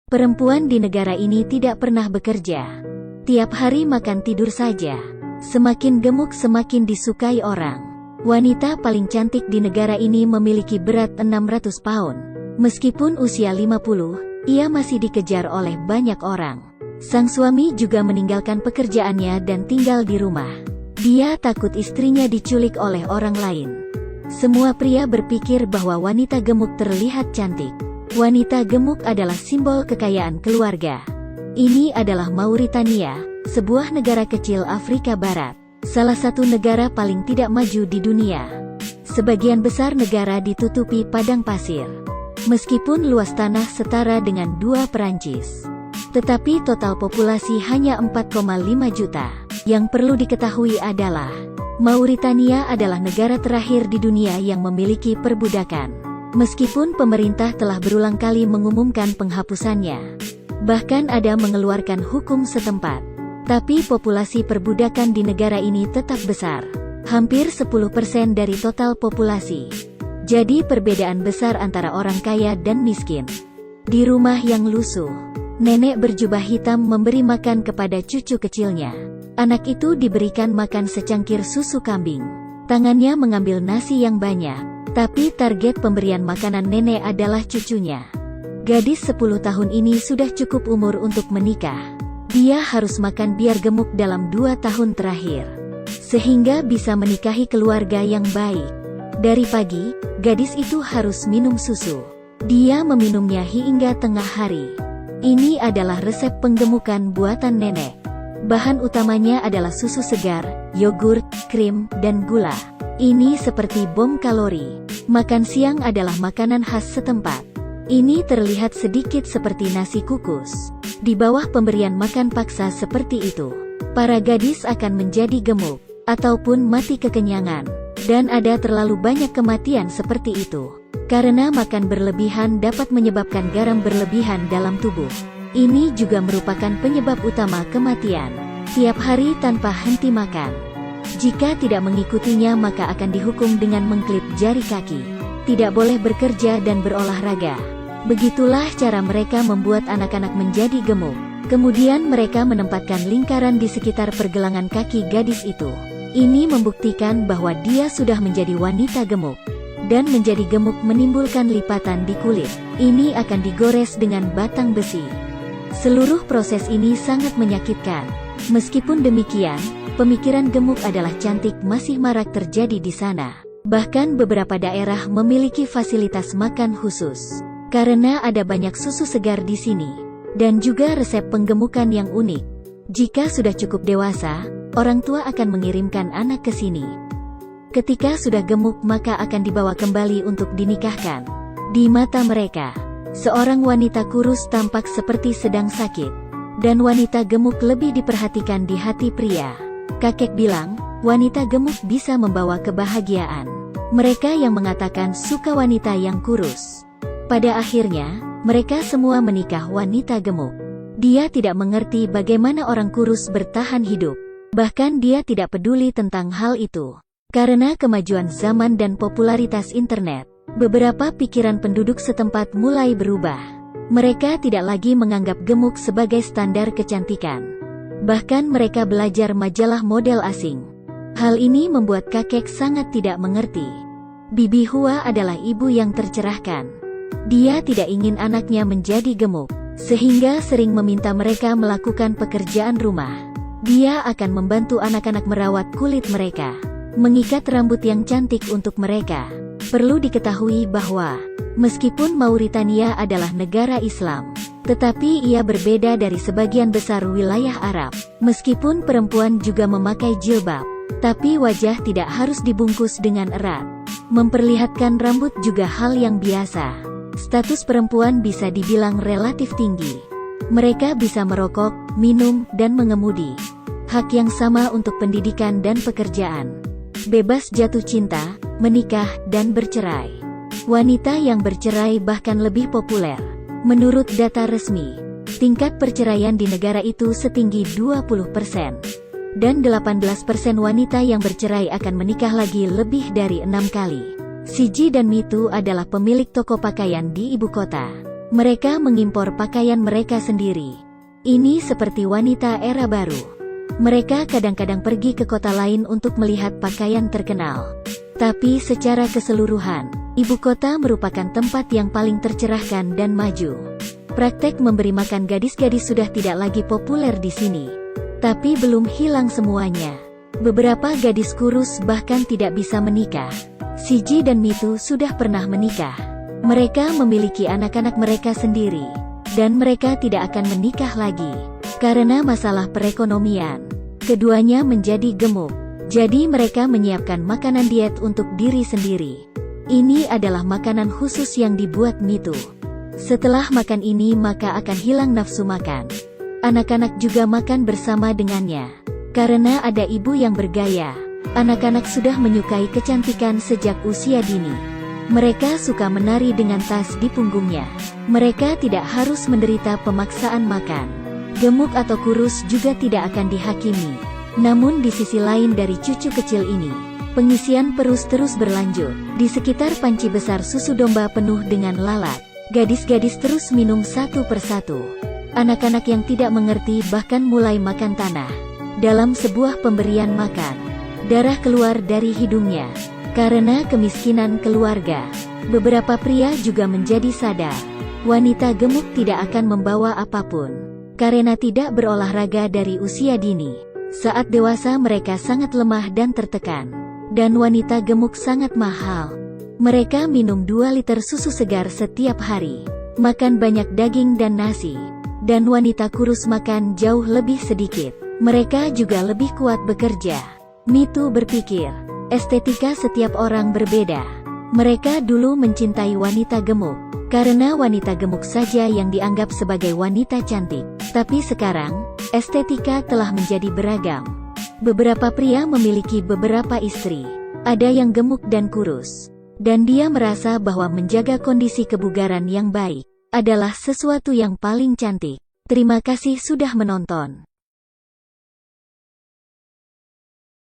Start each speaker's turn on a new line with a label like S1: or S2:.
S1: Perempuan di negara ini tidak pernah bekerja. Tiap hari makan tidur saja. Semakin gemuk semakin disukai orang. Wanita paling cantik di negara ini memiliki berat 600 pound. Meskipun usia 50, ia masih dikejar oleh banyak orang. Sang suami juga meninggalkan pekerjaannya dan tinggal di rumah. Dia takut istrinya diculik oleh orang lain. Semua pria berpikir bahwa wanita gemuk terlihat cantik. Wanita gemuk adalah simbol kekayaan keluarga. Ini adalah Mauritania, sebuah negara kecil Afrika Barat. Salah satu negara paling tidak maju di dunia. Sebagian besar negara ditutupi padang pasir. Meskipun luas tanah setara dengan 2 Perancis. Tetapi total populasi hanya 4,5 juta. Yang perlu diketahui adalah, Mauritania adalah negara terakhir di dunia yang memiliki perbudakan. Meskipun pemerintah telah berulang kali mengumumkan penghapusannya. Bahkan ada mengeluarkan hukum setempat. Tapi populasi perbudakan di negara ini tetap besar. Hampir 10% dari total populasi. Jadi perbedaan besar antara orang kaya dan miskin. Di rumah yang lusuh, nenek berjubah hitam memberi makan kepada cucu kecilnya. Anak itu diberikan makan secangkir susu kambing. Tangannya mengambil nasi yang banyak. Tapi target pemberian makanan nenek adalah cucunya. Gadis 10 tahun ini sudah cukup umur untuk menikah. Dia harus makan biar gemuk dalam 2 tahun terakhir. Sehingga bisa menikahi keluarga yang baik. Dari pagi, gadis itu harus minum susu. Dia meminumnya hingga tengah hari. Ini adalah resep penggemukan buatan nenek. Bahan utamanya adalah susu segar, yogurt, krim, dan gula. Ini seperti bom kalori. Makan siang adalah makanan khas setempat. Ini terlihat sedikit seperti nasi kukus. Di bawah pemberian makan paksa seperti itu, para gadis akan menjadi gemuk, ataupun mati kekenyangan. Dan ada terlalu banyak kematian seperti itu. Karena makan berlebihan dapat menyebabkan garam berlebihan dalam tubuh. Ini juga merupakan penyebab utama kematian. Tiap hari tanpa henti makan. Jika tidak mengikutinya maka akan dihukum dengan mengklip jari kaki. Tidak boleh bekerja dan berolahraga. Begitulah cara mereka membuat anak-anak menjadi gemuk. Kemudian mereka menempatkan lingkaran di sekitar pergelangan kaki gadis itu. Ini membuktikan bahwa dia sudah menjadi wanita gemuk. Dan menjadi gemuk menimbulkan lipatan di kulit. Ini akan digores dengan batang besi. Seluruh proses ini sangat menyakitkan. Meskipun demikian, pemikiran gemuk adalah cantik masih marak terjadi di sana. Bahkan beberapa daerah memiliki fasilitas makan khusus. Karena ada banyak susu segar di sini. Dan juga resep penggemukan yang unik. Jika sudah cukup dewasa, orang tua akan mengirimkan anak ke sini. Ketika sudah gemuk maka akan dibawa kembali untuk dinikahkan. Di mata mereka, seorang wanita kurus tampak seperti sedang sakit. Dan wanita gemuk lebih diperhatikan di hati pria. Kakek bilang, wanita gemuk bisa membawa kebahagiaan. Mereka yang mengatakan suka wanita yang kurus. Pada akhirnya, mereka semua menikah wanita gemuk. Dia tidak mengerti bagaimana orang kurus bertahan hidup. Bahkan dia tidak peduli tentang hal itu. Karena kemajuan zaman dan popularitas internet, beberapa pikiran penduduk setempat mulai berubah. Mereka tidak lagi menganggap gemuk sebagai standar kecantikan. Bahkan mereka belajar majalah model asing. Hal ini membuat kakek sangat tidak mengerti. Bibi Hua adalah ibu yang tercerahkan. Dia tidak ingin anaknya menjadi gemuk, sehingga sering meminta mereka melakukan pekerjaan rumah. Dia akan membantu anak-anak merawat kulit mereka, mengikat rambut yang cantik untuk mereka. Perlu diketahui bahwa, meskipun Mauritania adalah negara Islam, tetapi ia berbeda dari sebagian besar wilayah Arab. Meskipun perempuan juga memakai jilbab, tapi wajah tidak harus dibungkus dengan erat. Memperlihatkan rambut juga hal yang biasa. Status perempuan bisa dibilang relatif tinggi. Mereka bisa merokok, minum, dan mengemudi. Hak yang sama untuk pendidikan dan pekerjaan. Bebas jatuh cinta, menikah, dan bercerai. Wanita yang bercerai bahkan lebih populer. Menurut data resmi, tingkat perceraian di negara itu setinggi 20%. Dan 18% wanita yang bercerai akan menikah lagi lebih dari 6 kali. Siji dan Mitu adalah pemilik toko pakaian di ibu kota. Mereka mengimpor pakaian mereka sendiri. Ini seperti wanita era baru. Mereka kadang-kadang pergi ke kota lain untuk melihat pakaian terkenal. Tapi secara keseluruhan, ibu kota merupakan tempat yang paling tercerahkan dan maju. Praktek memberi makan gadis-gadis sudah tidak lagi populer di sini. Tapi belum hilang semuanya. Beberapa gadis kurus bahkan tidak bisa menikah. Shiji dan Mitu sudah pernah menikah. Mereka memiliki anak-anak mereka sendiri. Dan mereka tidak akan menikah lagi. Karena masalah perekonomian. Keduanya menjadi gemuk. Jadi mereka menyiapkan makanan diet untuk diri sendiri. Ini adalah makanan khusus yang dibuat Mitu. Setelah makan ini maka akan hilang nafsu makan. Anak-anak juga makan bersama dengannya. Karena ada ibu yang bergaya, anak-anak sudah menyukai kecantikan sejak usia dini. Mereka suka menari dengan tas di punggungnya. Mereka tidak harus menderita pemaksaan makan. Gemuk atau kurus juga tidak akan dihakimi. Namun di sisi lain dari cucu kecil ini, pengisian perut terus berlanjut. Di sekitar panci besar susu domba penuh dengan lalat. Gadis-gadis terus minum satu persatu. Anak-anak yang tidak mengerti bahkan mulai makan tanah. Dalam sebuah pemberian makan, darah keluar dari hidungnya. Karena kemiskinan keluarga, beberapa pria juga menjadi sadar. Wanita gemuk tidak akan membawa apapun. Karena tidak berolahraga dari usia dini. Saat dewasa mereka sangat lemah dan tertekan. Dan wanita gemuk sangat mahal. Mereka minum 2 liter susu segar setiap hari. Makan banyak daging dan nasi. Dan wanita kurus makan jauh lebih sedikit. Mereka juga lebih kuat bekerja. Mitu berpikir, estetika setiap orang berbeda. Mereka dulu mencintai wanita gemuk, karena wanita gemuk saja yang dianggap sebagai wanita cantik. Tapi sekarang, estetika telah menjadi beragam. Beberapa pria memiliki beberapa istri. Ada yang gemuk dan kurus. Dan dia merasa bahwa menjaga kondisi kebugaran yang baik adalah sesuatu yang paling cantik. Terima kasih sudah menonton.